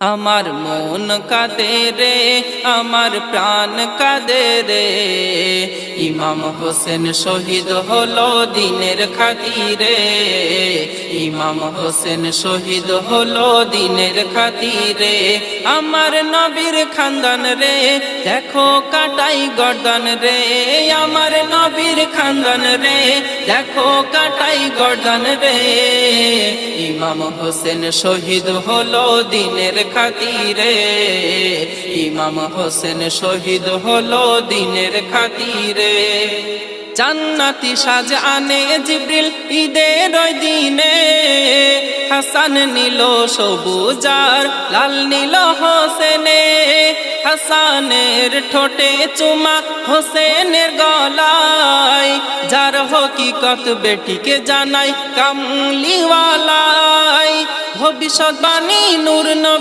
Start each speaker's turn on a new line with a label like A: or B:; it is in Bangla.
A: আমার মন কাঁদে রে, আমার প্রাণ কাঁদে রে, ইমাম হোসেন শহীদ হলো দিনের খাতিরে। ইমাম হোসেন শহীদ হলো দিনের খাতিরে। আমার নবীর খানদান রে, দেখো কাটাই গর্দান রে। আমার নবীর খানদান রে, দেখো কাটাই গর্দান রে। ইমাম হোসেন শহীদ হলো দিনের খাতিরে। ইমাম হোসেন শহীদ হলো দিনের খাতিরে। জান্নাতি সাজ আনে জিবরিল ঈদের ওই দিনে, হাসান নিল সবুজার লাল নীল হোসেনে। হাসানের ঠোঁটে চুমা হোসেনের গলায়, যার হকিকত বেটিকে জানাই কামলিওয়ালাই। ভবিষ্যৎবাণী নূর নবী